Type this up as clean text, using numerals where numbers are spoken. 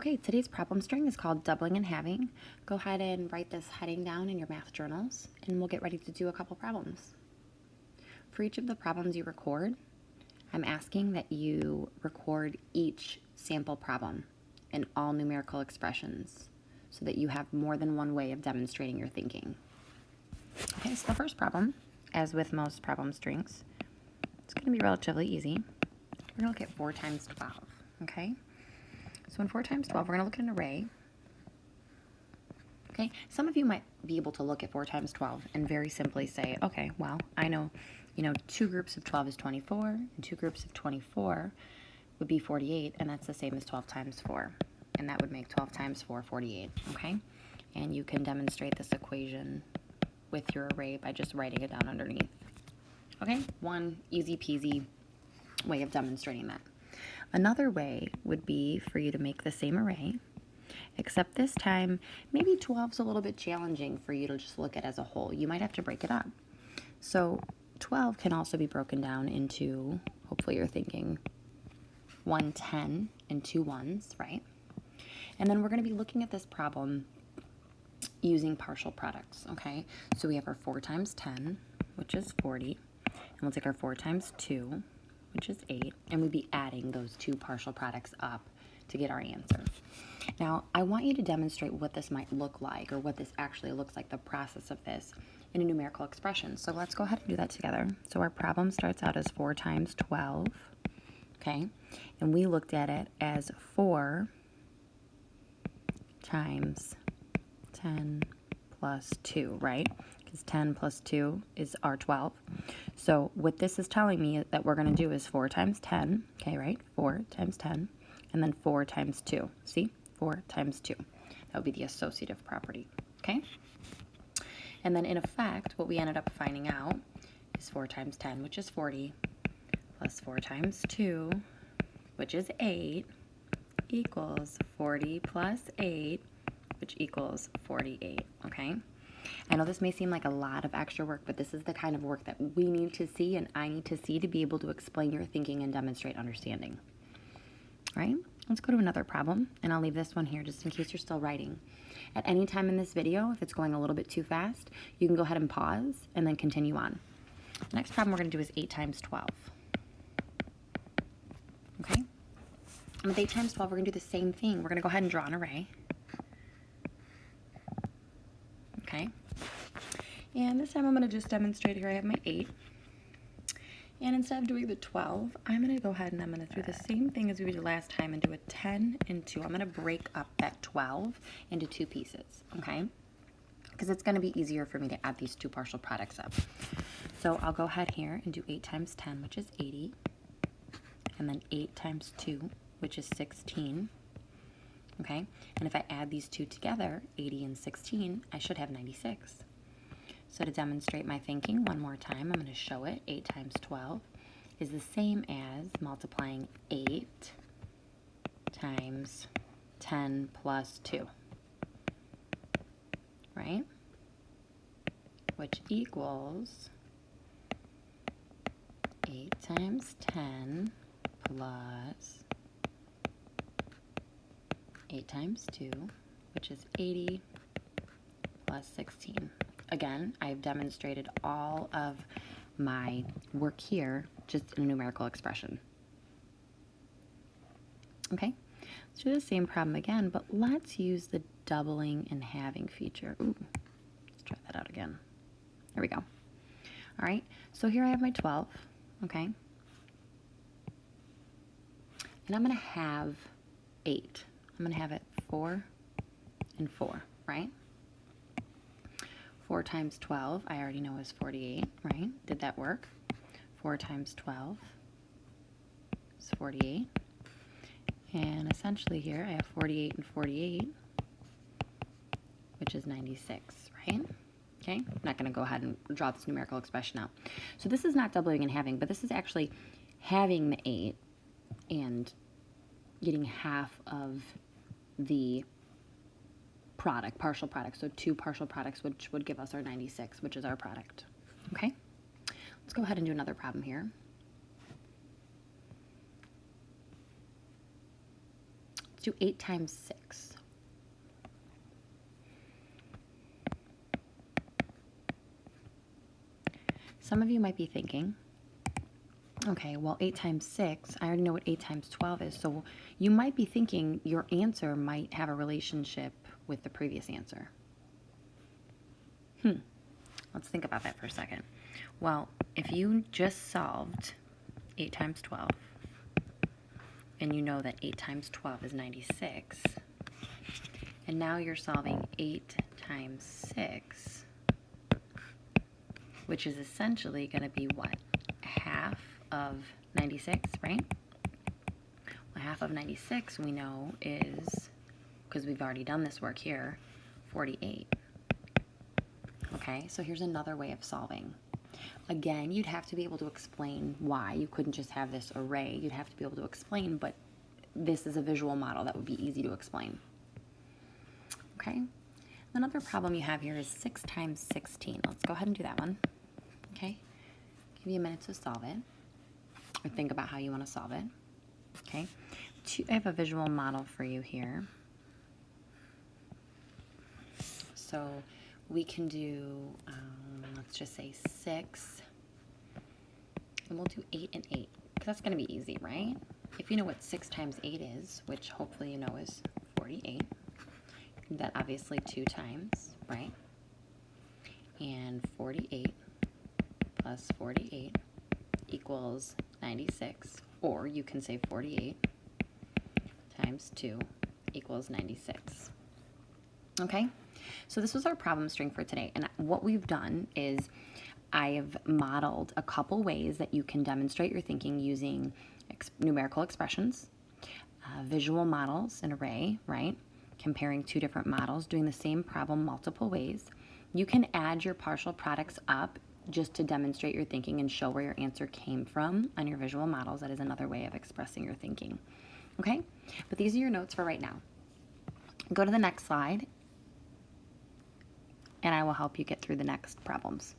Okay, today's problem string is called doubling and halving. Go ahead and write this heading down in your math journals, and we'll get ready to do a couple problems. For each of the problems you record, I'm asking that you record each sample problem in all numerical expressions so that you have more than one way of demonstrating your thinking. Okay, so the first problem, as with most problem strings, it's going to be relatively easy. We're going to look at 4 times 12, okay? So in 4 times 12, we're going to look at an array. Okay, some of you might be able to look at 4 times 12 and very simply say, okay, well, I know, 2 groups of 12 is 24, and 2 groups of 24 would be 48, and that's the same as 12 times 4. And that would make 12 times 4, 48, okay? And you can demonstrate this equation with your array by just writing it down underneath. Okay, one easy peasy way of demonstrating that. Another way would be for you to make the same array, except this time, maybe 12 is a little bit challenging for you to just look at as a whole. You might have to break it up. So 12 can also be broken down into, hopefully you're thinking, 1 10 and 2 1s, right? And then we're going to be looking at this problem using partial products, okay? So we have our 4 times 10, which is 40, and we'll take our 4 times 2, which is 8, and we'd be adding those two partial products up to get our answer. Now, I want you to demonstrate what this might look like, or what this actually looks like, the process of this, in a numerical expression. So let's go ahead and do that together. So our problem starts out as 4 times 12, okay? And we looked at it as 4 times 10 plus 2, right? Because 10 plus 2 is our 12. So what this is telling me that we're going to do is 4 times 10, okay, right? 4 times 10, and then 4 times 2. See? 4 times 2. That would be the associative property, okay? And then in effect, what we ended up finding out is 4 times 10, which is 40, plus 4 times 2, which is 8, equals 40 plus 8, which equals 48, okay? I know this may seem like a lot of extra work, but this is the kind of work that we need to see and I need to see to be able to explain your thinking and demonstrate understanding. All right, let's go to another problem, and I'll leave this one here just in case you're still writing. At any time in this video, if it's going a little bit too fast, you can go ahead and pause and then continue on. The next problem we're going to do is 8 times 12. Okay? And with 8 times 12, we're going to do the same thing. We're going to go ahead and draw an array. Okay? And this time I'm going to just demonstrate here. I have my 8. And instead of doing the 12, I'm going to go ahead and I'm going to do the same thing as we did last time and do a 10 and 2. I'm going to break up that 12 into 2 pieces, okay? Because it's going to be easier for me to add these 2 partial products up. So I'll go ahead here and do 8 times 10, which is 80. And then 8 times 2, which is 16. Okay? And if I add these 2 together, 80 and 16, I should have 96. So to demonstrate my thinking one more time, I'm going to show it. 8 times 12 is the same as multiplying 8 times 10 plus 2, right? Which equals 8 times 10 plus 8 times 2, which is 80 plus 16. Again, I've demonstrated all of my work here just in a numerical expression. Okay, let's do the same problem again, but let's use the doubling and halving feature. Ooh, let's try that out again. There we go. All right, so here I have my 12, okay? And I'm going to have 8. I'm going to have it 4 and 4, right? 4 times 12, I already know is 48, right? Did that work? 4 times 12 is 48. And essentially here, I have 48 and 48, which is 96, right? Okay, I'm not going to go ahead and draw this numerical expression out. So this is not doubling and halving, but this is actually having the 8 and getting half of the product, partial product. So 2 partial products, which would give us our 96, which is our product. Okay, let's go ahead and do another problem here. do 8 times 6. Some of you might be thinking, okay, well, 8 times 6, I already know what 8 times 12 is. So you might be thinking your answer might have a relationship with the previous answer. Let's think about that for a second. Well, if you just solved 8 times 12, and you know that 8 times 12 is 96, and now you're solving 8 times 6, which is essentially going to be what? Half of 96, right? Well, half of 96 we know is, because we've already done this work here, 48. Okay, so here's another way of solving. Again, you'd have to be able to explain why. You couldn't just have this array. You'd have to be able to explain, but this is a visual model that would be easy to explain. Okay, another problem you have here is 6 times 16. Let's go ahead and do that one. Okay, give you a minute to solve it, or think about how you want to solve it. Okay, I have a visual model for you here. So we can do, let's just say 6, and we'll do 8 and 8, because that's going to be easy, right? If you know what 6 times 8 is, which hopefully you know is 48, that obviously 2 times, right? And 48 plus 48 equals 96, or you can say 48 times 2 equals 96. Okay? So this was our problem string for today, and what we've done is I've modeled a couple ways that you can demonstrate your thinking using numerical expressions, visual models, an array, right? Comparing two different models, doing the same problem multiple ways. You can add your partial products up just to demonstrate your thinking and show where your answer came from on your visual models. That is another way of expressing your thinking. Okay? But these are your notes for right now. Go to the next slide, and I will help you get through the next problems.